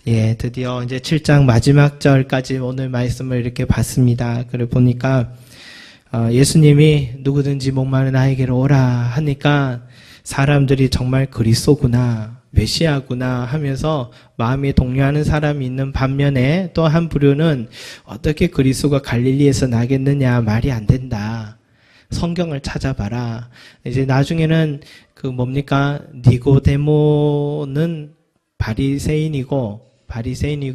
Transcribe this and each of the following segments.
예, 드디어 이제 7장 마지막 절까지 오늘 말씀을 이렇게 봤습니다. 그래 보니까 예수님이 누구든지 목마른 나에게로 오라 하니까 사람들이 정말 그리스도구나, 메시아구나 하면서 마음이 동요하는 사람이 있는 반면에 또 한 부류는 어떻게 그리스도가 갈릴리에서 나겠느냐, 말이 안 된다. 성경을 찾아봐라. 이제 나중에는 그 뭡니까? 니고데모는 바리새인이고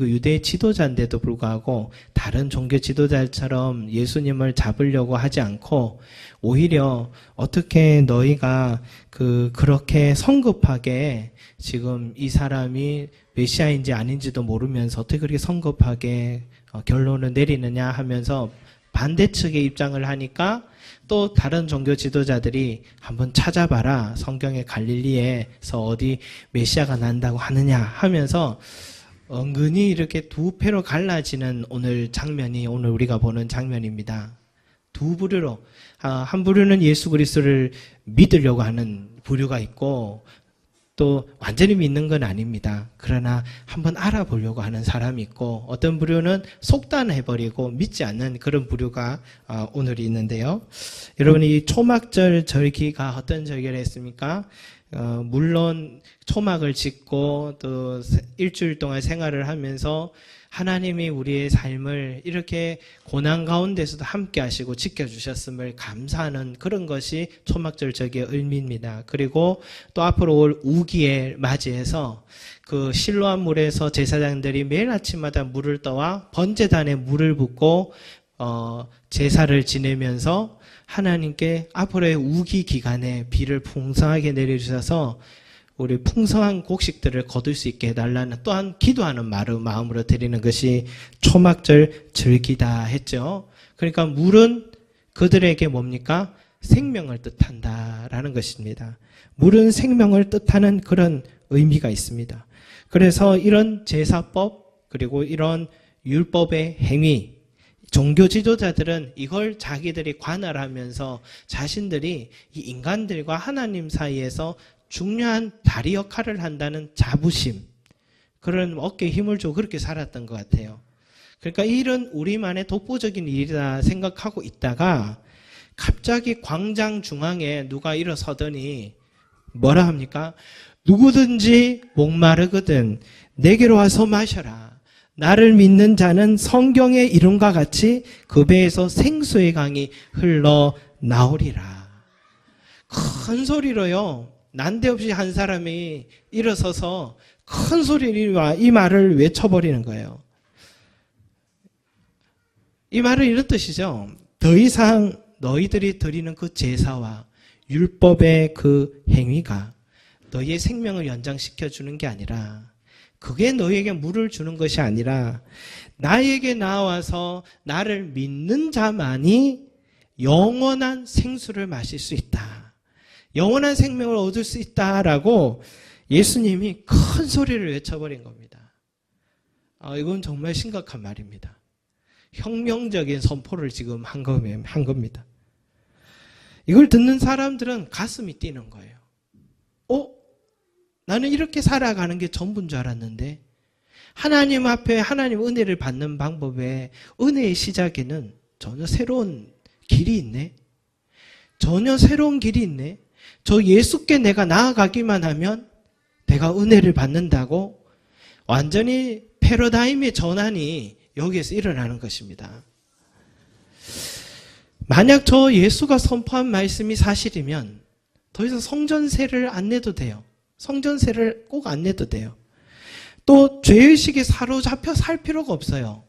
유대 지도자인데도 불구하고 다른 종교 지도자처럼 예수님을 잡으려고 하지 않고 오히려 어떻게 너희가 그렇게 성급하게 지금 이 사람이 메시아인지 아닌지도 모르면서 어떻게 그렇게 성급하게 결론을 내리느냐 하면서 반대측의 입장을 하니까 또 다른 종교 지도자들이 한번 찾아봐라. 성경의 갈릴리에서 어디 메시아가 난다고 하느냐 하면서 은근히 이렇게 두 패로 갈라지는 오늘 장면이 오늘 우리가 보는 장면입니다. 두 부류로 한 부류는 예수 그리스도를 믿으려고 하는 부류가 있고 또 완전히 믿는 건 아닙니다. 그러나 한번 알아보려고 하는 사람이 있고 어떤 부류는 속단해버리고 믿지 않는 그런 부류가 오늘 있는데요. 여러분 이 초막절 절기가 어떤 절기를 했습니까? 물론 초막을 짓고 또 일주일 동안 생활을 하면서 하나님이 우리의 삶을 이렇게 고난 가운데서도 함께 하시고 지켜주셨음을 감사하는 그런 것이 초막절 절기의 의미입니다. 그리고 또 앞으로 올 우기에 맞이해서 그 실로암 물에서 제사장들이 매일 아침마다 물을 떠와 번제단에 물을 붓고 제사를 지내면서 하나님께 앞으로의 우기 기간에 비를 풍성하게 내려주셔서 우리 풍성한 곡식들을 거둘 수 있게 해달라는 또한 기도하는 마음으로 드리는 것이 초막절 절기다 했죠. 그러니까 물은 그들에게 뭡니까? 생명을 뜻한다라는 것입니다. 물은 생명을 뜻하는 그런 의미가 있습니다. 그래서 이런 제사법 그리고 이런 율법의 행위 종교 지도자들은 이걸 자기들이 관할하면서 자신들이 이 인간들과 하나님 사이에서 중요한 다리 역할을 한다는 자부심, 그런 어깨에 힘을 주고 그렇게 살았던 것 같아요. 그러니까 이런 우리만의 독보적인 일이다 생각하고 있다가 갑자기 광장 중앙에 누가 일어서더니 뭐라 합니까? 누구든지 목마르거든 내게로 와서 마셔라. 나를 믿는 자는 성경의 이름과 같이 그 배에서 생수의 강이 흘러나오리라. 큰 소리로요. 난데없이 한 사람이 일어서서 큰 소리로 이 말을 외쳐버리는 거예요. 이 말은 이런 뜻이죠. 더 이상 너희들이 드리는 그 제사와 율법의 그 행위가 너희의 생명을 연장시켜 주는 게 아니라 그게 너희에게 물을 주는 것이 아니라 나에게 나와서 나를 믿는 자만이 영원한 생수를 마실 수 있다. 영원한 생명을 얻을 수 있다라고 예수님이 큰 소리를 외쳐버린 겁니다. 이건 정말 심각한 말입니다. 혁명적인 선포를 지금 한 겁니다. 이걸 듣는 사람들은 가슴이 뛰는 거예요. 나는 이렇게 살아가는 게 전부인 줄 알았는데 하나님 앞에 하나님 은혜를 받는 방법에 은혜의 시작에는 전혀 새로운 길이 있네. 전혀 새로운 길이 있네. 저 예수께 내가 나아가기만 하면 내가 은혜를 받는다고 완전히 패러다임의 전환이 여기에서 일어나는 것입니다. 만약 저 예수가 선포한 말씀이 사실이면 더 이상 성전세를 안 내도 돼요. 성전세를 꼭 안 내도 돼요. 또 죄의식에 사로잡혀 살 필요가 없어요.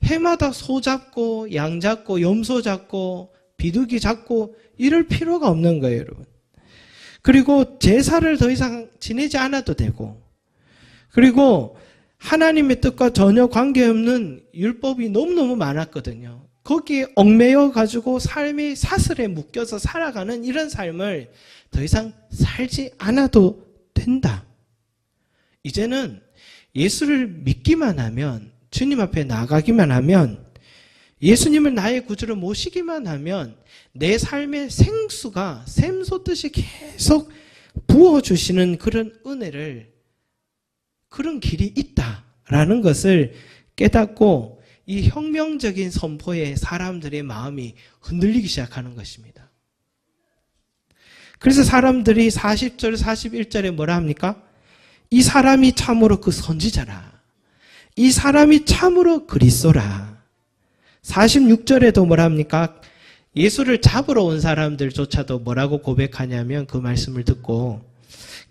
해마다 소 잡고 양 잡고 염소 잡고 비둘기 잡고 이럴 필요가 없는 거예요, 여러분. 그리고 제사를 더 이상 지내지 않아도 되고 그리고 하나님의 뜻과 전혀 관계없는 율법이 너무너무 많았거든요. 거기에 얽매여 가지고 삶의 사슬에 묶여서 살아가는 이런 삶을 더 이상 살지 않아도 된다. 이제는 예수를 믿기만 하면 주님 앞에 나가기만 하면 예수님을 나의 구주로 모시기만 하면 내 삶의 생수가 샘솟듯이 계속 부어주시는 그런 은혜를 그런 길이 있다 라는 것을 깨닫고 이 혁명적인 선포에 사람들의 마음이 흔들리기 시작하는 것입니다. 그래서 사람들이 40절, 41절에 뭐라 합니까? 이 사람이 참으로 그 선지자라. 이 사람이 참으로 그리스도라. 46절에도 뭐라 합니까? 예수를 잡으러 온 사람들조차도 뭐라고 고백하냐면 그 말씀을 듣고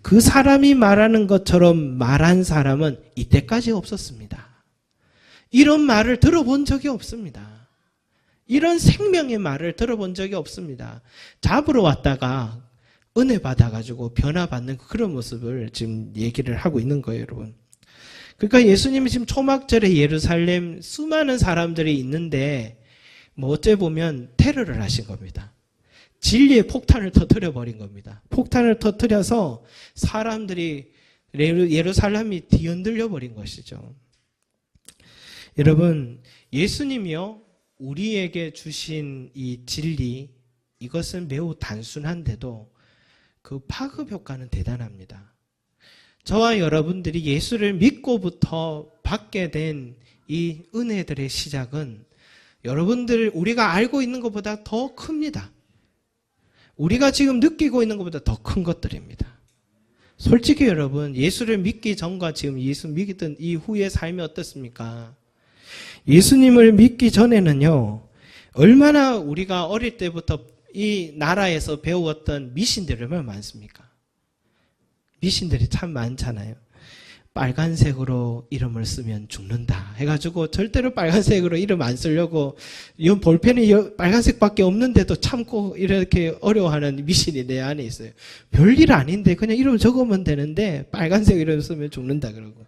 그 사람이 말하는 것처럼 말한 사람은 이때까지 없었습니다. 이런 말을 들어본 적이 없습니다. 이런 생명의 말을 들어본 적이 없습니다. 잡으러 왔다가 은혜 받아가지고 변화받는 그런 모습을 지금 얘기를 하고 있는 거예요, 여러분. 그러니까 예수님이 지금 초막절에 예루살렘 수많은 사람들이 있는데 뭐 어째 보면 테러를 하신 겁니다. 진리의 폭탄을 터뜨려 버린 겁니다. 폭탄을 터뜨려서 사람들이 예루살렘이 뒤흔들려 버린 것이죠. 여러분, 예수님이요, 우리에게 주신 이 진리, 이것은 매우 단순한데도 그 파급 효과는 대단합니다. 저와 여러분들이 예수를 믿고부터 받게 된 이 은혜들의 시작은 여러분들 우리가 알고 있는 것보다 더 큽니다. 우리가 지금 느끼고 있는 것보다 더 큰 것들입니다. 솔직히 여러분, 예수를 믿기 전과 지금 예수 믿던 이후의 삶이 어떻습니까? 예수님을 믿기 전에는요, 얼마나 우리가 어릴 때부터 이 나라에서 배웠던 미신들이 얼마나 많습니까? 미신들이 참 많잖아요. 빨간색으로 이름을 쓰면 죽는다 해가지고 절대로 빨간색으로 이름 안 쓰려고 이 볼펜이 빨간색밖에 없는데도 참고 이렇게 어려워하는 미신이 내 안에 있어요. 별일 아닌데 그냥 이름 적으면 되는데 빨간색 이름 쓰면 죽는다 그러고.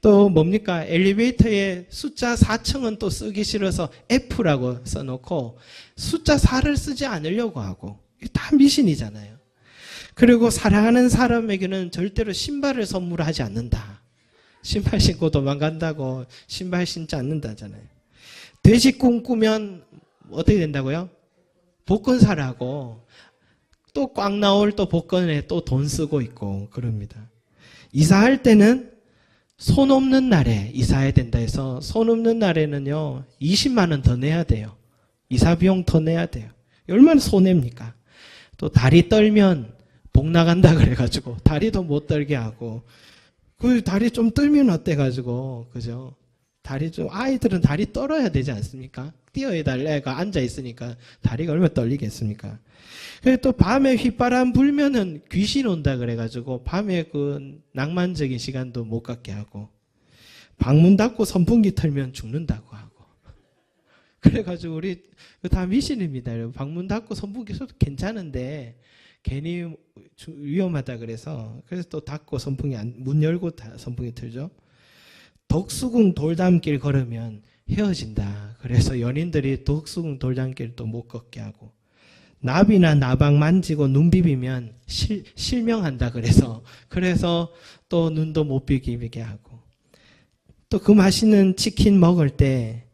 또 뭡니까? 엘리베이터에 숫자 4층은 또 쓰기 싫어서 F라고 써놓고 숫자 4를 쓰지 않으려고 하고. 이게 다 미신이잖아요. 그리고 사랑하는 사람에게는 절대로 신발을 선물하지 않는다. 신발 신고 도망간다고 신발 신지 않는다잖아요. 돼지 꿈꾸면 어떻게 된다고요? 복권 사라고. 또 꽉 나올 또 복권에 또 돈 쓰고 있고 그럽니다. 이사할 때는 손 없는 날에 이사해야 된다 해서 손 없는 날에는요 20만 원 더 내야 돼요. 이사 비용 더 내야 돼요. 얼마나 손해입니까? 또 다리 떨면 복 나간다 그래가지고 다리도 못 떨게 하고 그 다리 좀 떨면 어때가지고 그죠? 다리 좀 아이들은 다리 떨어야 되지 않습니까? 뛰어야 달래 애가 앉아 있으니까 다리가 얼마나 떨리겠습니까? 그리고 또 밤에 휘바람 불면은 귀신 온다 그래가지고 밤에 그 낭만적인 시간도 못 갖게 하고 방문 닫고 선풍기 틀면 죽는다고 하고 그래가지고 우리 다 미신입니다. 방문 닫고 선풍기 써도 괜찮은데 괜히 위험하다 그래서 또 닫고 선풍기 문 열고 선풍기 틀죠. 덕수궁 돌담길 걸으면 헤어진다. 그래서 연인들이 덕수궁 돌담길 또 못 걷게 하고 나비나 나방 만지고 눈 비비면 실명한다 그래서 또 눈도 못 비비게 하고 또 그 맛있는 치킨 먹을 때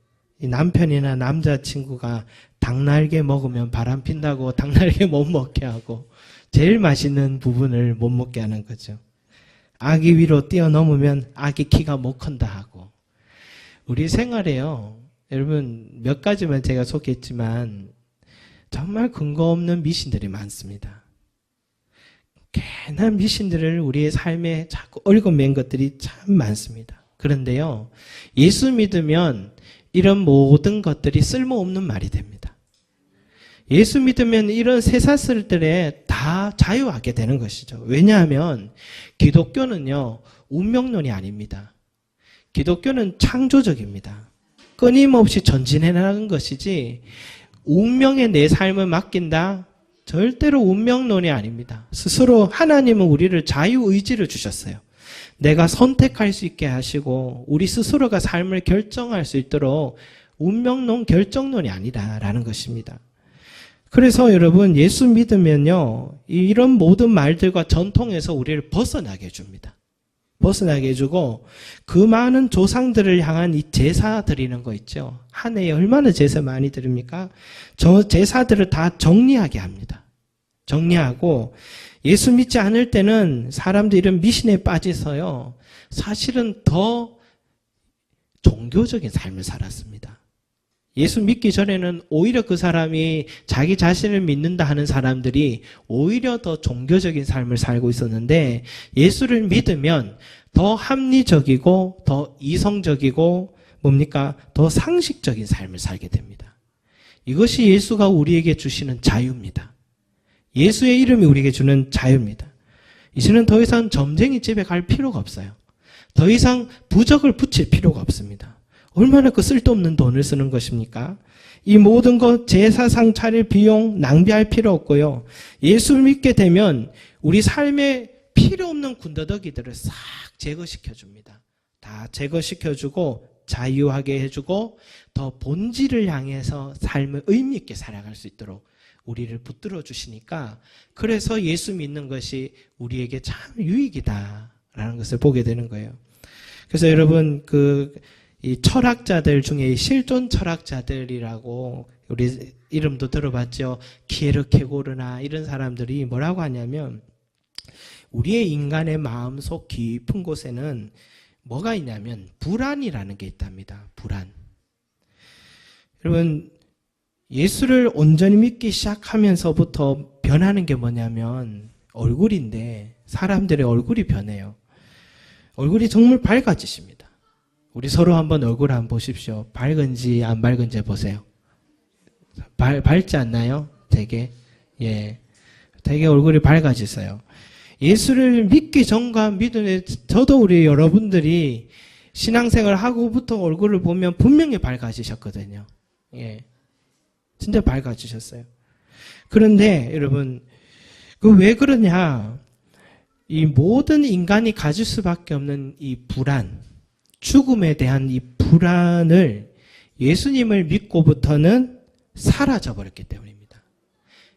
남편이나 남자친구가 닭날개 먹으면 바람 핀다고 닭날개 못 먹게 하고 제일 맛있는 부분을 못 먹게 하는 거죠. 아기 위로 뛰어넘으면 아기 키가 못 큰다 하고 우리 생활에요. 여러분 몇 가지만 제가 소개했지만 정말 근거 없는 미신들이 많습니다. 괜한 미신들을 우리의 삶에 자꾸 얽어맨 것들이 참 많습니다. 그런데요, 예수 믿으면 이런 모든 것들이 쓸모없는 말이 됩니다. 예수 믿으면 이런 쇠사슬들에 다 자유하게 되는 것이죠. 왜냐하면 기독교는요, 운명론이 아닙니다. 기독교는 창조적입니다. 끊임없이 전진해 나가는 것이지 운명에 내 삶을 맡긴다? 절대로 운명론이 아닙니다. 스스로 하나님은 우리를 자유의지를 주셨어요. 내가 선택할 수 있게 하시고 우리 스스로가 삶을 결정할 수 있도록 운명론, 결정론이 아니다라는 것입니다. 그래서 여러분 예수 믿으면요 이런 모든 말들과 전통에서 우리를 벗어나게 해줍니다. 벗어나게 해주고 그 많은 조상들을 향한 이 제사 드리는 거 있죠. 한 해에 얼마나 제사 많이 드립니까? 저 제사들을 다 정리하게 합니다. 정리하고 예수 믿지 않을 때는 사람들이 이런 미신에 빠져서요. 사실은 더 종교적인 삶을 살았습니다. 예수 믿기 전에는 오히려 그 사람이 자기 자신을 믿는다 하는 사람들이 오히려 더 종교적인 삶을 살고 있었는데 예수를 믿으면 더 합리적이고 더 이성적이고 뭡니까? 더 상식적인 삶을 살게 됩니다. 이것이 예수가 우리에게 주시는 자유입니다. 예수의 이름이 우리에게 주는 자유입니다. 이제는 더 이상 점쟁이 집에 갈 필요가 없어요. 더 이상 부적을 붙일 필요가 없습니다. 얼마나 그 쓸데없는 돈을 쓰는 것입니까? 이 모든 것 제사상 차릴 비용 낭비할 필요 없고요. 예수를 믿게 되면 우리 삶에 필요 없는 군더더기들을 싹 제거시켜 줍니다. 다 제거시켜 주고 자유하게 해주고 더 본질을 향해서 삶을 의미 있게 살아갈 수 있도록 우리를 붙들어 주시니까 그래서 예수 믿는 것이 우리에게 참 유익이다라는 것을 보게 되는 거예요. 그래서 여러분 이 철학자들 중에 실존 철학자들이라고 우리 이름도 들어봤죠. 키에르케고르나 이런 사람들이 뭐라고 하냐면 우리의 인간의 마음속 깊은 곳에는 뭐가 있냐면 불안이라는 게 있답니다. 불안. 여러분 예수를 온전히 믿기 시작하면서부터 변하는 게 뭐냐면 얼굴인데 사람들의 얼굴이 변해요. 얼굴이 정말 밝아지십니다. 우리 서로 한번 얼굴 한번 보십시오. 밝은지 안 밝은지 보세요. 밝지 않나요? 되게 되게 얼굴이 밝아지세요. 예수를 믿기 전과 믿음에 저도 우리 여러분들이 신앙생활 하고부터 얼굴을 보면 분명히 밝아지셨거든요. 진짜 밝아지셨어요. 그런데 여러분 왜 그러냐? 이 모든 인간이 가질 수밖에 없는 이 불안, 죽음에 대한 이 불안을 예수님을 믿고부터는 사라져 버렸기 때문입니다.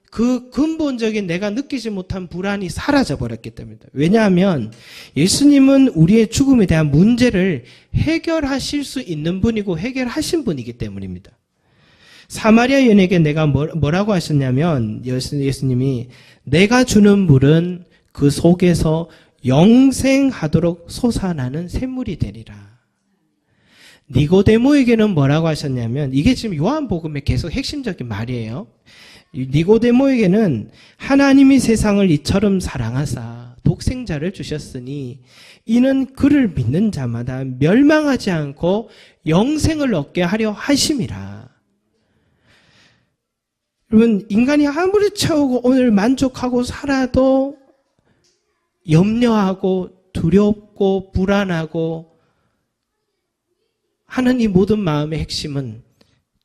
그 근본적인 내가 느끼지 못한 불안이 사라져 버렸기 때문입니다. 왜냐하면 예수님은 우리의 죽음에 대한 문제를 해결하실 수 있는 분이고 해결하신 분이기 때문입니다. 사마리아 여인에게 내가 뭐라고 하셨냐면 예수님이 내가 주는 물은 그 속에서 영생하도록 솟아나는 샘물이 되리라. 니고데모에게는 뭐라고 하셨냐면 이게 지금 요한복음의 계속 핵심적인 말이에요. 니고데모에게는 하나님이 세상을 이처럼 사랑하사 독생자를 주셨으니 이는 그를 믿는 자마다 멸망하지 않고 영생을 얻게 하려 하심이라. 여러분 인간이 아무리 채우고 오늘 만족하고 살아도 염려하고 두렵고 불안하고 하는 이 모든 마음의 핵심은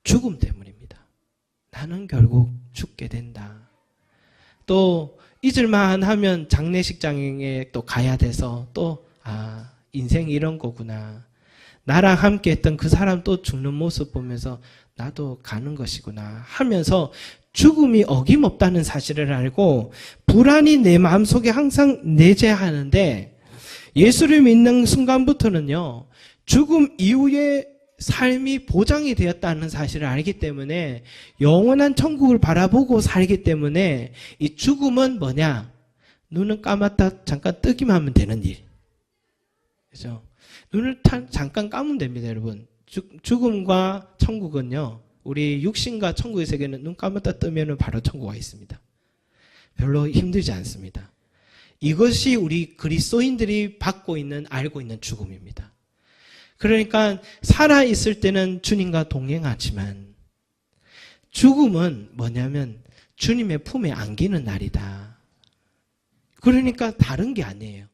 죽음 때문입니다. 나는 결국 죽게 된다. 또 잊을만 하면 장례식장에 또 가야 돼서 또 인생이 이런 거구나. 나랑 함께 했던 그 사람 또 죽는 모습 보면서 나도 가는 것이구나 하면서 죽음이 어김없다는 사실을 알고 불안이 내 마음속에 항상 내재하는데 예수를 믿는 순간부터는요. 죽음 이후의 삶이 보장이 되었다는 사실을 알기 때문에 영원한 천국을 바라보고 살기 때문에 이 죽음은 뭐냐? 눈을 감았다 잠깐 뜨기만 하면 되는 일. 그죠? 눈을 잠깐 감으면 됩니다, 여러분. 죽음과 천국은요. 우리 육신과 천국의 세계는 눈 감았다 뜨면 바로 천국 와 있습니다. 별로 힘들지 않습니다. 이것이 우리 그리스도인들이 알고 있는 죽음입니다. 그러니까 살아있을 때는 주님과 동행하지만 죽음은 뭐냐면 주님의 품에 안기는 날이다. 그러니까 다른 게 아니에요.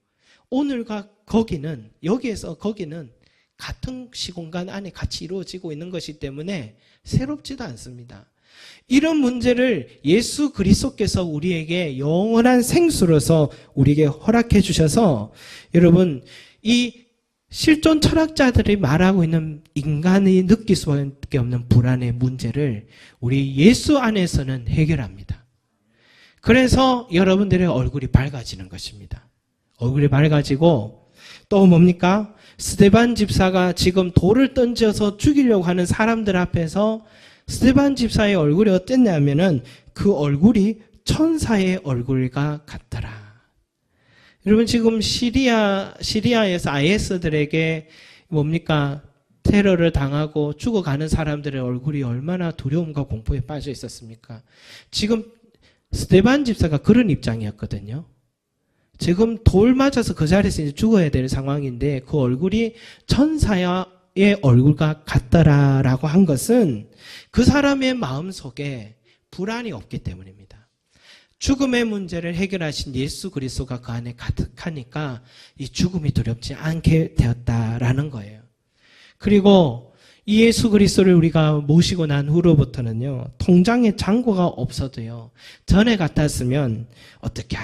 오늘과 거기는 여기에서 거기는 같은 시공간 안에 같이 이루어지고 있는 것이기 때문에 새롭지도 않습니다. 이런 문제를 예수 그리스도께서 우리에게 영원한 생수로서 우리에게 허락해 주셔서 여러분 이 실존 철학자들이 말하고 있는 인간이 느낄 수밖에 없는 불안의 문제를 우리 예수 안에서는 해결합니다. 그래서 여러분들의 얼굴이 밝아지는 것입니다. 얼굴이 밝아지고 또 뭡니까? 스데반 집사가 지금 돌을 던져서 죽이려고 하는 사람들 앞에서 스데반 집사의 얼굴이 어땠냐면은 그 얼굴이 천사의 얼굴과 같더라. 여러분 지금 시리아에서 IS들에게 뭡니까? 테러를 당하고 죽어가는 사람들의 얼굴이 얼마나 두려움과 공포에 빠져 있었습니까? 지금 스데반 집사가 그런 입장이었거든요. 지금 돌 맞아서 그 자리에서 이제 죽어야 될 상황인데 그 얼굴이 천사의 얼굴과 같더라라고 한 것은 그 사람의 마음속에 불안이 없기 때문입니다. 죽음의 문제를 해결하신 예수 그리스도가 그 안에 가득하니까 이 죽음이 두렵지 않게 되었다라는 거예요. 그리고 이 예수 그리스도를 우리가 모시고 난 후로부터는요, 통장에 잔고가 없어도요, 전에 같았으면 어떻게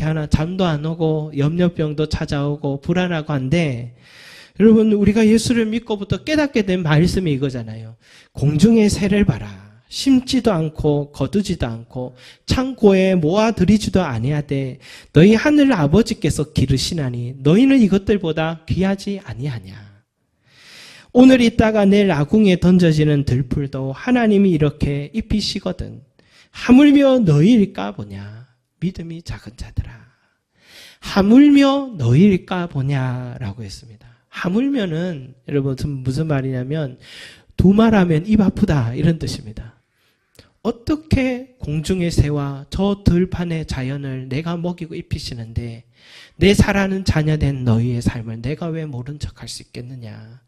하나 잠도 안 오고 염려병도 찾아오고 불안하고 한데, 여러분 우리가 예수를 믿고부터 깨닫게 된 말씀이 이거잖아요. 공중의 새를 봐라. 심지도 않고 거두지도 않고 창고에 모아들이지도 아니하되 너희 하늘 아버지께서 기르시나니 너희는 이것들보다 귀하지 아니하냐. 오늘 있다가 내일 아궁이에 던져지는 들풀도 하나님이 이렇게 입히시거든. 하물며 너희일까 보냐. 믿음이 작은 자들아. 하물며 너희일까 보냐라고 했습니다. 하물며는 여러분 무슨 말이냐면 두 말하면 입 아프다 이런 뜻입니다. 어떻게 공중의 새와 저 들판의 자연을 내가 먹이고 입히시는데 내 사랑하는 자녀된 너희의 삶을 내가 왜 모른 척할 수 있겠느냐.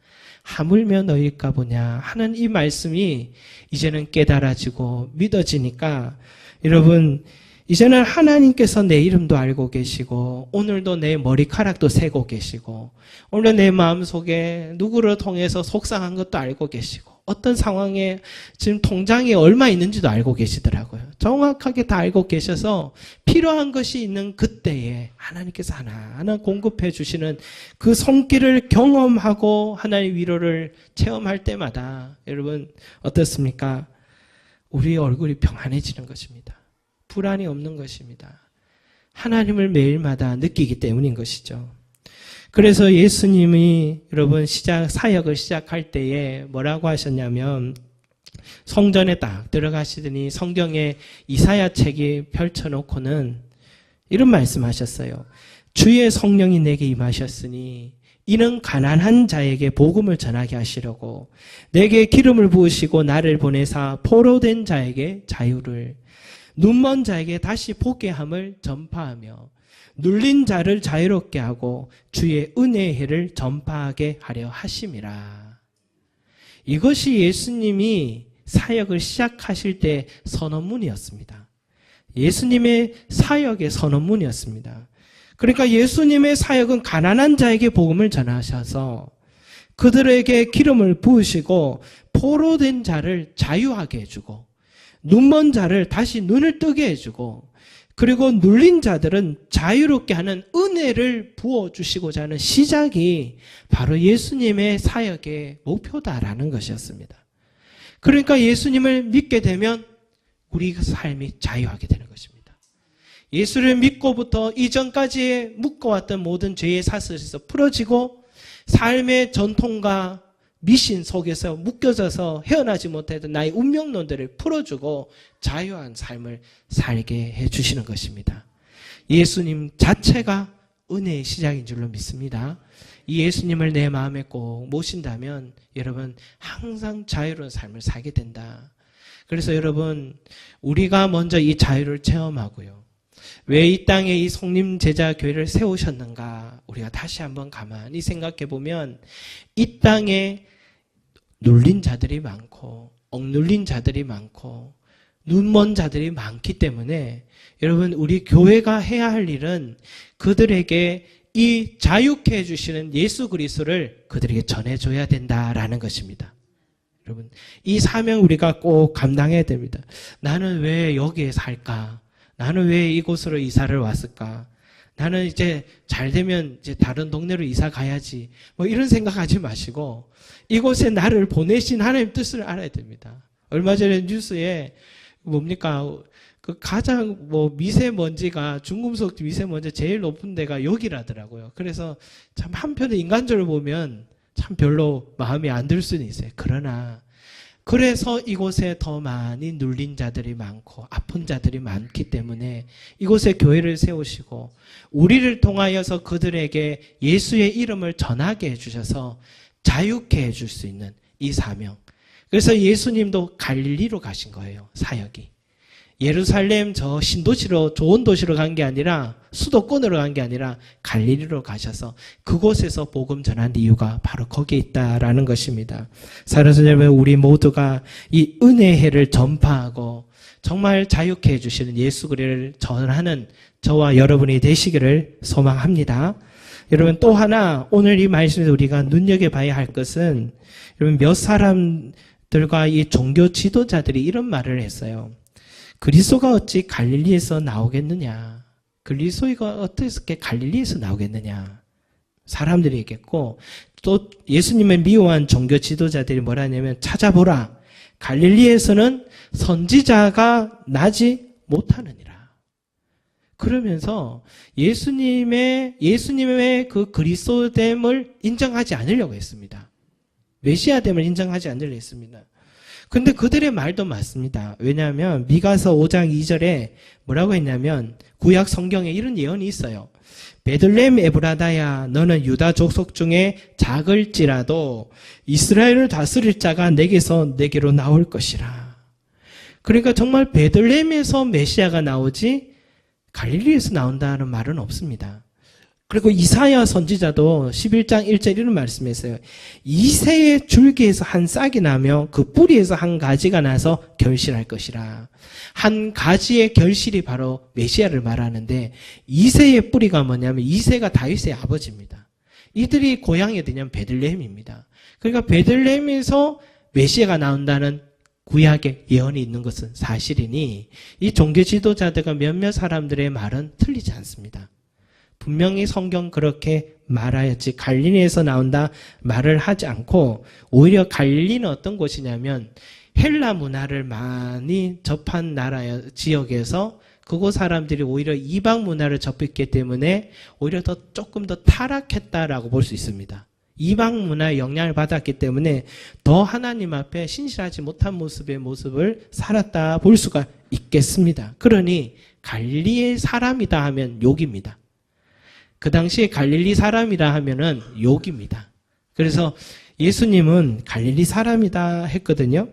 하물며 너희일까 보냐 하는 이 말씀이 이제는 깨달아지고 믿어지니까 여러분 이제는 하나님께서 내 이름도 알고 계시고 오늘도 내 머리카락도 세고 계시고 오늘 내 마음속에 누구를 통해서 속상한 것도 알고 계시고 어떤 상황에 지금 통장에 얼마 있는지도 알고 계시더라고요. 정확하게 다 알고 계셔서 필요한 것이 있는 그때에 하나님께서 하나하나 공급해 주시는 그 손길을 경험하고 하나님의 위로를 체험할 때마다 여러분 어떻습니까? 우리 얼굴이 평안해지는 것입니다. 불안이 없는 것입니다. 하나님을 매일마다 느끼기 때문인 것이죠. 그래서 예수님이 여러분 사역을 시작할 때에 뭐라고 하셨냐면 성전에 딱 들어가시더니 성경에 이사야 책이 펼쳐놓고는 이런 말씀하셨어요. 주의 성령이 내게 임하셨으니 이는 가난한 자에게 복음을 전하게 하시려고 내게 기름을 부으시고 나를 보내사 포로된 자에게 자유를 눈먼 자에게 다시 보게 함을 전파하며 눌린 자를 자유롭게 하고 주의 은혜의 해를 전파하게 하려 하심이라. 이것이 예수님이 사역을 시작하실 때 선언문이었습니다. 예수님의 사역의 선언문이었습니다. 그러니까 예수님의 사역은 가난한 자에게 복음을 전하셔서 그들에게 기름을 부으시고 포로된 자를 자유하게 해주고 눈먼 자를 다시 눈을 뜨게 해주고 그리고 눌린 자들은 자유롭게 하는 은혜를 부어주시고자 하는 시작이 바로 예수님의 사역의 목표다라는 것이었습니다. 그러니까 예수님을 믿게 되면 우리 삶이 자유하게 되는 것입니다. 예수를 믿고부터 이전까지 묶어왔던 모든 죄의 사슬에서 풀어지고 삶의 전통과 미신 속에서 묶여져서 헤어나지 못했던 나의 운명론들을 풀어주고 자유한 삶을 살게 해주시는 것입니다. 예수님 자체가 은혜의 시작인 줄로 믿습니다. 이 예수님을 내 마음에 꼭 모신다면 여러분 항상 자유로운 삶을 살게 된다. 그래서 여러분 우리가 먼저 이 자유를 체험하고요. 왜 이 땅에 이 성림제자교회를 세우셨는가 우리가 다시 한번 가만히 생각해 보면 이 땅에 눌린 자들이 많고 억눌린 자들이 많고 눈먼 자들이 많기 때문에 여러분 우리 교회가 해야 할 일은 그들에게 이 자유케 해주시는 예수 그리스도를 그들에게 전해줘야 된다라는 것입니다. 여러분 이 사명 우리가 꼭 감당해야 됩니다. 나는 왜 여기에 살까? 나는 왜 이곳으로 이사를 왔을까? 나는 이제 잘 되면 이제 다른 동네로 이사 가야지. 뭐 이런 생각하지 마시고 이곳에 나를 보내신 하나님 뜻을 알아야 됩니다. 얼마 전에 뉴스에 뭡니까? 그 가장 미세먼지가 중금속 미세먼지 제일 높은 데가 여기라더라고요. 그래서 참 한편에 인간적으로 보면 참 별로 마음이 안 들 수는 있어요. 그러나 그래서 이곳에 더 많이 눌린 자들이 많고 아픈 자들이 많기 때문에 이곳에 교회를 세우시고 우리를 통하여서 그들에게 예수의 이름을 전하게 해주셔서 자유케 해줄 수 있는 이 사명. 그래서 예수님도 갈릴리로 가신 거예요. 사역이. 예루살렘 저 신도시로 좋은 도시로 간 게 아니라 수도권으로 간 게 아니라 갈릴리로 가셔서 그곳에서 복음 전한 이유가 바로 거기에 있다라는 것입니다. 사랑하는 여러분, 우리 모두가 이 은혜의 해를 전파하고 정말 자유케 해주시는 예수 그리스도를 전하는 저와 여러분이 되시기를 소망합니다. 여러분, 또 하나 오늘 이 말씀에서 우리가 눈여겨봐야 할 것은, 여러분, 몇 사람들과 이 종교 지도자들이 이런 말을 했어요. 그리스도가 어찌 갈릴리에서 나오겠느냐? 그리스도가 어떻게 갈릴리에서 나오겠느냐? 사람들이 얘기했고, 또 예수님을 미워한 종교 지도자들이 뭐라 하냐면, 찾아보라. 갈릴리에서는 선지자가 나지 못하느니라. 그러면서 예수님의 그 그리스도됨을 인정하지 않으려고 했습니다. 메시아됨을 인정하지 않으려고 했습니다. 근데 그들의 말도 맞습니다. 왜냐하면 미가서 5장 2절에 뭐라고 했냐면 구약 성경에 이런 예언이 있어요. 베들레헴 에브라다야, 너는 유다 족속 중에 작을지라도 이스라엘을 다스릴 자가 내게로 나올 것이라. 그러니까 정말 베들레헴에서 메시아가 나오지 갈릴리에서 나온다는 말은 없습니다. 그리고 이사야 선지자도 11장 1절 이런 말씀했어요. 이새의 줄기에서 한 싹이 나며 그 뿌리에서 한 가지가 나서 결실할 것이라. 한 가지의 결실이 바로 메시아를 말하는데, 이새의 뿌리가 뭐냐면 이새가 다윗의 아버지입니다. 이들이 고향이 어디냐면 베들레헴입니다. 그러니까 베들레헴에서 메시아가 나온다는 구약의 예언이 있는 것은 사실이니, 이 종교 지도자들과 몇몇 사람들의 말은 틀리지 않습니다. 분명히 성경 그렇게 말하였지 갈릴리에서 나온다 말을 하지 않고, 오히려 갈릴리는 어떤 곳이냐면 헬라 문화를 많이 접한 지역에서 그곳 사람들이 오히려 이방 문화를 접했기 때문에 오히려 조금 더 타락했다라고 볼 수 있습니다. 이방 문화의 영향을 받았기 때문에 더 하나님 앞에 신실하지 못한 모습을 살았다 볼 수가 있겠습니다. 그러니 갈릴리의 사람이다 하면 욕입니다. 그 당시에 갈릴리 사람이라 하면은 욕입니다. 그래서 예수님은 갈릴리 사람이다 했거든요.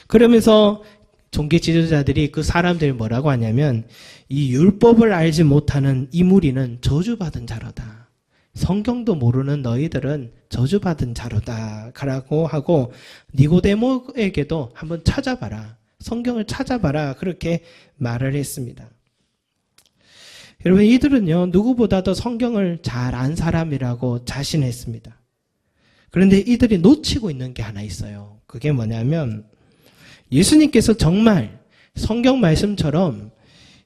그러면서 종교 지도자들이 그 사람들이 뭐라고 하냐면, 이 율법을 알지 못하는 이 무리는 저주받은 자로다. 성경도 모르는 너희들은 저주받은 자로다 라고 하고, 니고데모에게도 한번 찾아봐라. 성경을 찾아봐라. 그렇게 말을 했습니다. 여러분, 이들은요, 누구보다도 성경을 잘 안 사람이라고 자신했습니다. 그런데 이들이 놓치고 있는 게 하나 있어요. 그게 뭐냐면, 예수님께서 정말 성경 말씀처럼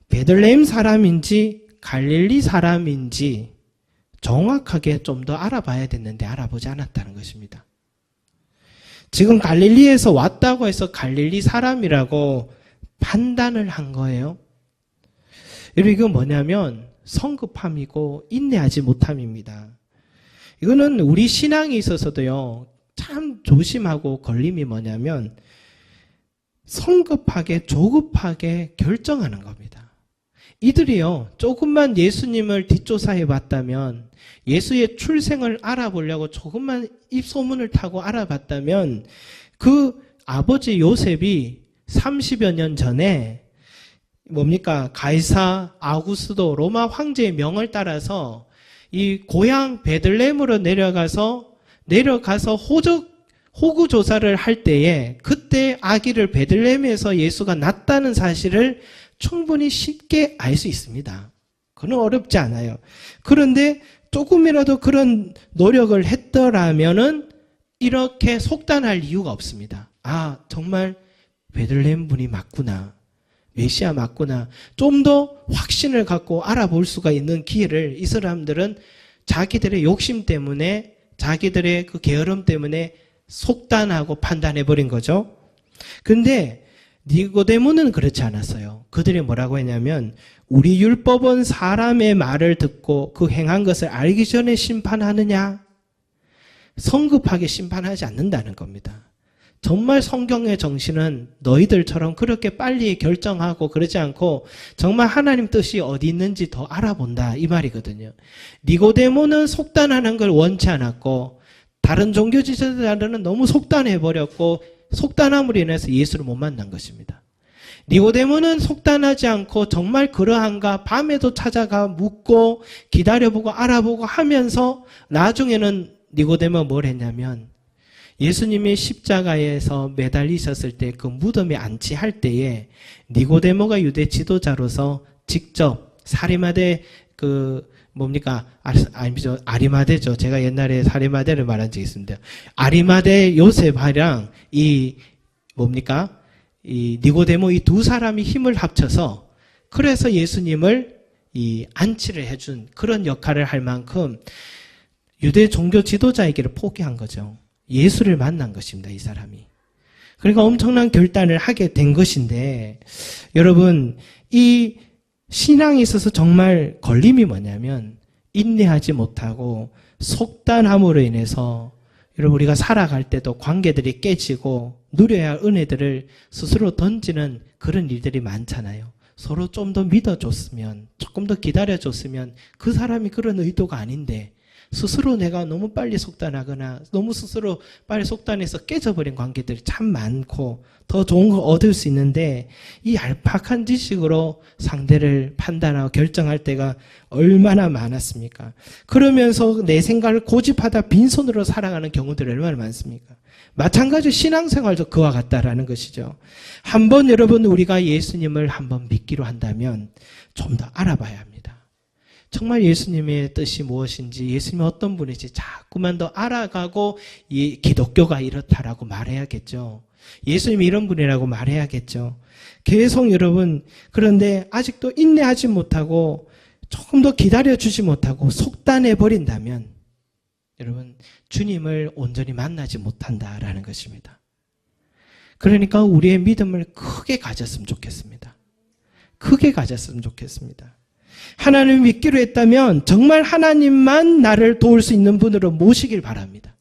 베들레헴 사람인지 갈릴리 사람인지 정확하게 좀 더 알아봐야 됐는데 알아보지 않았다는 것입니다. 지금 갈릴리에서 왔다고 해서 갈릴리 사람이라고 판단을 한 거예요. 여러분, 이건 뭐냐면 성급함이고 인내하지 못함입니다. 이거는 우리 신앙에 있어서도요, 참 조심하고 걸림이 뭐냐면 성급하게 조급하게 결정하는 겁니다. 이들이요, 조금만 예수님을 뒷조사해 봤다면, 예수의 출생을 알아보려고 조금만 입소문을 타고 알아봤다면, 그 아버지 요셉이 30여 년 전에 가이사 아구스도 로마 황제의 명을 따라서 이 고향 베들레헴으로 내려가서 호구 조사를 할 때에 그때 아기를 베들레헴에서 예수가 낳았다는 사실을 충분히 쉽게 알 수 있습니다. 그건 어렵지 않아요. 그런데 조금이라도 그런 노력을 했더라면은 이렇게 속단할 이유가 없습니다. 아, 정말 베들레헴 분이 맞구나. 메시아 맞구나. 좀 더 확신을 갖고 알아볼 수가 있는 기회를 이 사람들은 자기들의 욕심 때문에, 자기들의 그 게으름 때문에 속단하고 판단해버린 거죠. 근데 니고데모는 그렇지 않았어요. 그들이 뭐라고 했냐면, 우리 율법은 사람의 말을 듣고 그 행한 것을 알기 전에 심판하느냐? 성급하게 심판하지 않는다는 겁니다. 정말 성경의 정신은 너희들처럼 그렇게 빨리 결정하고 그러지 않고 정말 하나님 뜻이 어디 있는지 더 알아본다, 이 말이거든요. 니고데모는 속단하는 걸 원치 않았고 다른 종교 지도자들은 너무 속단해버렸고 속단함으로 인해서 예수를 못 만난 것입니다. 니고데모는 속단하지 않고 정말 그러한가 밤에도 찾아가 묻고 기다려보고 알아보고 하면서 나중에는 니고데모가 뭘 했냐면 예수님이 십자가에서 매달리셨을 때 그 무덤에 안치할 때에 니고데모가 유대 지도자로서 직접 사리마대 아리마대죠. 제가 옛날에 사리마대를 말한 적이 있습니다. 아리마대 요셉이랑 이 니고데모 이 두 사람이 힘을 합쳐서 그래서 예수님을 이 안치를 해준 그런 역할을 할 만큼 유대 종교 지도자에게를 포기한 거죠. 예수를 만난 것입니다, 이 사람이. 그러니까 엄청난 결단을 하게 된 것인데, 여러분, 이 신앙에 있어서 정말 걸림이 뭐냐면, 인내하지 못하고 속단함으로 인해서, 여러분, 우리가 살아갈 때도 관계들이 깨지고, 누려야 할 은혜들을 스스로 던지는 그런 일들이 많잖아요. 서로 좀 더 믿어줬으면, 조금 더 기다려줬으면, 그 사람이 그런 의도가 아닌데, 스스로 내가 너무 빨리 속단하거나 너무 스스로 빨리 속단해서 깨져버린 관계들이 참 많고 더 좋은 걸 얻을 수 있는데 이 얄팍한 지식으로 상대를 판단하고 결정할 때가 얼마나 많았습니까? 그러면서 내 생각을 고집하다 빈손으로 살아가는 경우들이 얼마나 많습니까? 마찬가지로 신앙생활도 그와 같다라는 것이죠. 한번 여러분 우리가 예수님을 한번 믿기로 한다면 좀 더 알아봐야 합니다. 정말 예수님의 뜻이 무엇인지, 예수님이 어떤 분인지 자꾸만 더 알아가고 기독교가 이렇다라고 말해야겠죠. 예수님이 이런 분이라고 말해야겠죠. 계속 여러분, 그런데 아직도 인내하지 못하고 조금 더 기다려주지 못하고 속단해버린다면 여러분, 주님을 온전히 만나지 못한다라는 것입니다. 그러니까 우리의 믿음을 크게 가졌으면 좋겠습니다. 크게 가졌으면 좋겠습니다. 하나님을 믿기로 했다면 정말 하나님만 나를 도울 수 있는 분으로 모시길 바랍니다.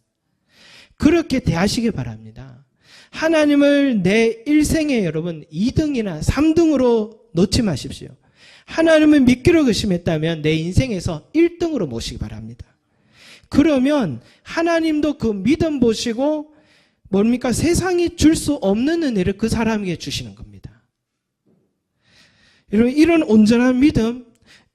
그렇게 대하시길 바랍니다. 하나님을 내 일생에 여러분 2등이나 3등으로 놓지 마십시오. 하나님을 믿기로 결심했다면 내 인생에서 1등으로 모시기 바랍니다. 그러면 하나님도 그 믿음 보시고 세상이 줄 수 없는 은혜를 그 사람에게 주시는 겁니다. 여러분, 이런 온전한 믿음,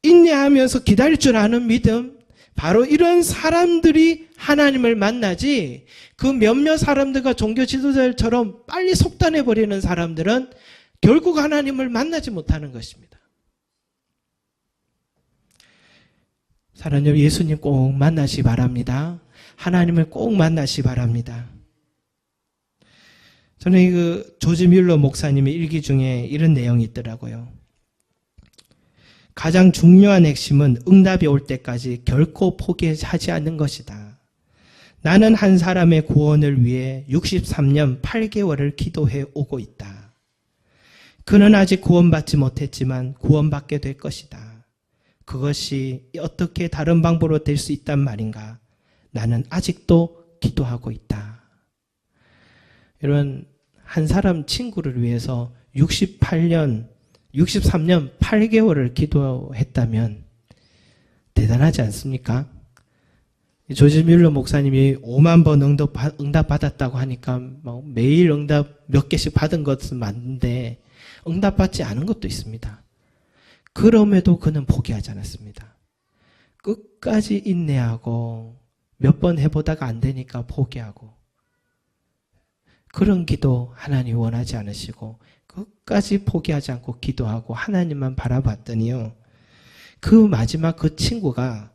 인내하면서 기다릴 줄 아는 믿음, 바로 이런 사람들이 하나님을 만나지 그 몇몇 사람들과 종교 지도자들처럼 빨리 속단해버리는 사람들은 결국 하나님을 만나지 못하는 것입니다. 사랑하는 여러분, 예수님 꼭 만나시 바랍니다. 하나님을 꼭 만나시 바랍니다. 저는 조지 뮬러 목사님의 일기 중에 이런 내용이 있더라고요. 가장 중요한 핵심은 응답이 올 때까지 결코 포기하지 않는 것이다. 나는 한 사람의 구원을 위해 63년 8개월을 기도해 오고 있다. 그는 아직 구원받지 못했지만 구원받게 될 것이다. 그것이 어떻게 다른 방법으로 될 수 있단 말인가? 나는 아직도 기도하고 있다. 이런 한 사람 친구를 위해서 63년 8개월을 기도했다면 대단하지 않습니까? 조지 뮬러 목사님이 5만 번 응답 받았다고 하니까 매일 응답 몇 개씩 받은 것은 맞는데 응답받지 않은 것도 있습니다. 그럼에도 그는 포기하지 않았습니다. 끝까지 인내하고 몇 번 해보다가 안 되니까 포기하고 그런 기도 하나님 원하지 않으시고 끝까지 포기하지 않고 기도하고 하나님만 바라봤더니요. 그 마지막 그 친구가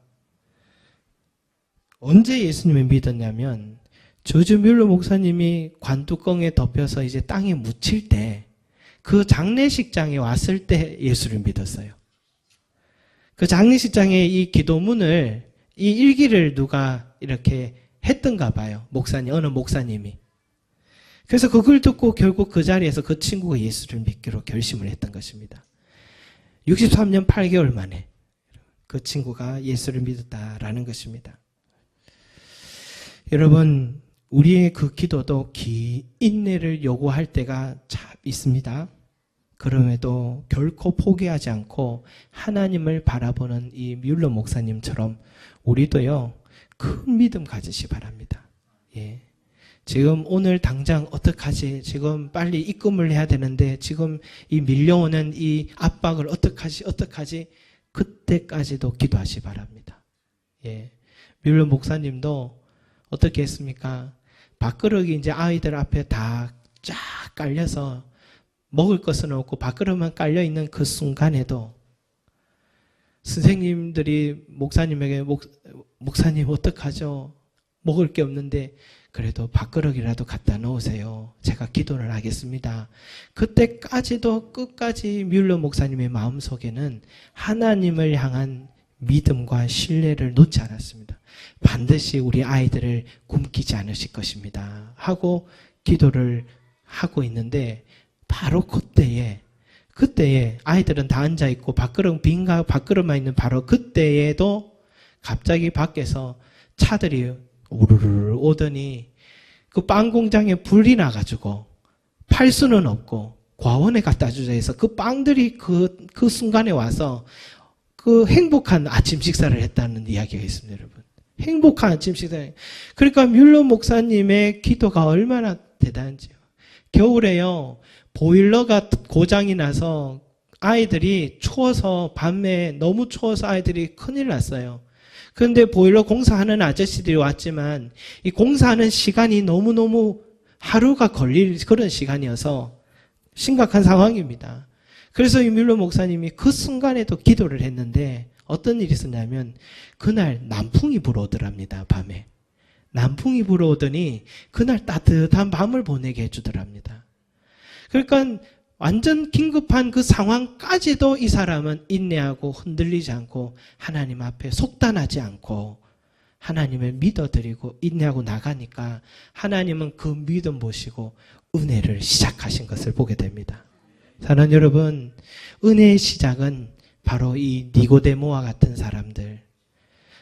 언제 예수님을 믿었냐면 조지 뮬러 목사님이 관뚜껑에 덮여서 이제 땅에 묻힐 때 그 장례식장에 왔을 때 예수를 믿었어요. 그 장례식장에 이 기도문을 이 일기를 누가 이렇게 했던가 봐요. 어느 목사님이. 그래서 그걸 듣고 결국 그 자리에서 그 친구가 예수를 믿기로 결심을 했던 것입니다. 63년 8개월 만에 그 친구가 예수를 믿었다라는 것입니다. 여러분, 우리의 그 기도도 인내를 요구할 때가 참 있습니다. 그럼에도 결코 포기하지 않고 하나님을 바라보는 이 뮬러 목사님처럼 우리도요, 큰 믿음 가지시 바랍니다. 예. 지금 오늘 당장 어떡하지? 지금 빨리 입금을 해야 되는데 지금 이 밀려오는 이 압박을 어떡하지? 그때까지도 기도하시 바랍니다. 예. 뮬러 목사님도 어떻게 했습니까? 밥그릇이 이제 아이들 앞에 다 쫙 깔려서 먹을 것은 없고 밥그릇만 깔려 있는 그 순간에도 선생님들이 목사님에게 목사님 어떡하죠? 먹을 게 없는데 그래도 밥그릇이라도 갖다 놓으세요. 제가 기도를 하겠습니다. 그때까지도 끝까지 뮬러 목사님의 마음속에는 하나님을 향한 믿음과 신뢰를 놓지 않았습니다. 반드시 우리 아이들을 굶기지 않으실 것입니다. 하고 기도를 하고 있는데 바로 그때에 아이들은 다 앉아있고 밥그릇만 있는 바로 그때에도 갑자기 밖에서 차들이 우르르 오더니 그 빵 공장에 불이 나가지고 팔 수는 없고 과원에 갖다 주자 해서 그 빵들이 그 순간에 와서 그 행복한 아침 식사를 했다는 이야기가 있습니다, 여러분. 행복한 아침 식사. 그러니까 뮬러 목사님의 기도가 얼마나 대단한지요. 겨울에요, 보일러가 고장이 나서 아이들이 추워서 밤에 너무 추워서 아이들이 큰일 났어요. 그런데 보일러 공사하는 아저씨들이 왔지만 이 공사하는 시간이 너무너무 하루가 걸릴 그런 시간이어서 심각한 상황입니다. 그래서 이 뮬러 목사님이 그 순간에도 기도를 했는데 어떤 일이 있었냐면 그날 남풍이 불어오더랍니다. 밤에. 남풍이 불어오더니 그날 따뜻한 밤을 보내게 해주더랍니다. 그러니까 완전 긴급한 그 상황까지도 이 사람은 인내하고 흔들리지 않고 하나님 앞에 속단하지 않고 하나님을 믿어드리고 인내하고 나가니까 하나님은 그 믿음 보시고 은혜를 시작하신 것을 보게 됩니다. 사랑하는 여러분, 은혜의 시작은 바로 이 니고데모와 같은 사람들,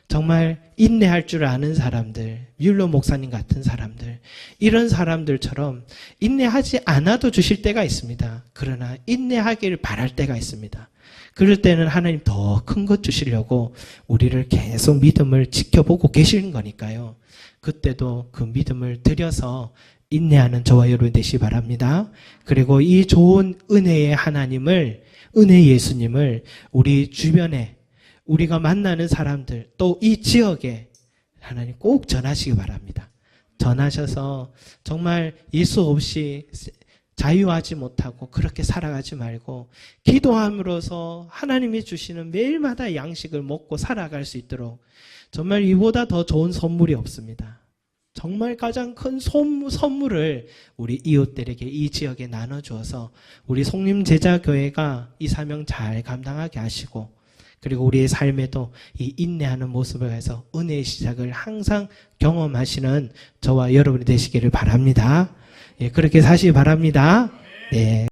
정말 인내할 줄 아는 사람들, 뮬러 목사님 같은 사람들, 이런 사람들처럼 인내하지 않아도 주실 때가 있습니다. 그러나 인내하기를 바랄 때가 있습니다. 그럴 때는 하나님 더 큰 것 주시려고 우리를 계속 믿음을 지켜보고 계시는 거니까요. 그때도 그 믿음을 들여서 인내하는 저와 여러분 되시기 바랍니다. 그리고 이 좋은 은혜의 하나님을, 은혜 예수님을 우리 주변에 우리가 만나는 사람들, 또 이 지역에 하나님 꼭 전하시기 바랍니다. 전하셔서 정말 예수 없이 자유하지 못하고 그렇게 살아가지 말고 기도함으로써 하나님이 주시는 매일마다 양식을 먹고 살아갈 수 있도록 정말 이보다 더 좋은 선물이 없습니다. 정말 가장 큰 선물을 우리 이웃들에게 이 지역에 나눠주어서 우리 송림제자교회가 이 사명 잘 감당하게 하시고 그리고 우리의 삶에도 이 인내하는 모습을 해서 은혜의 시작을 항상 경험하시는 저와 여러분이 되시기를 바랍니다. 예, 그렇게 사시기 바랍니다. 네.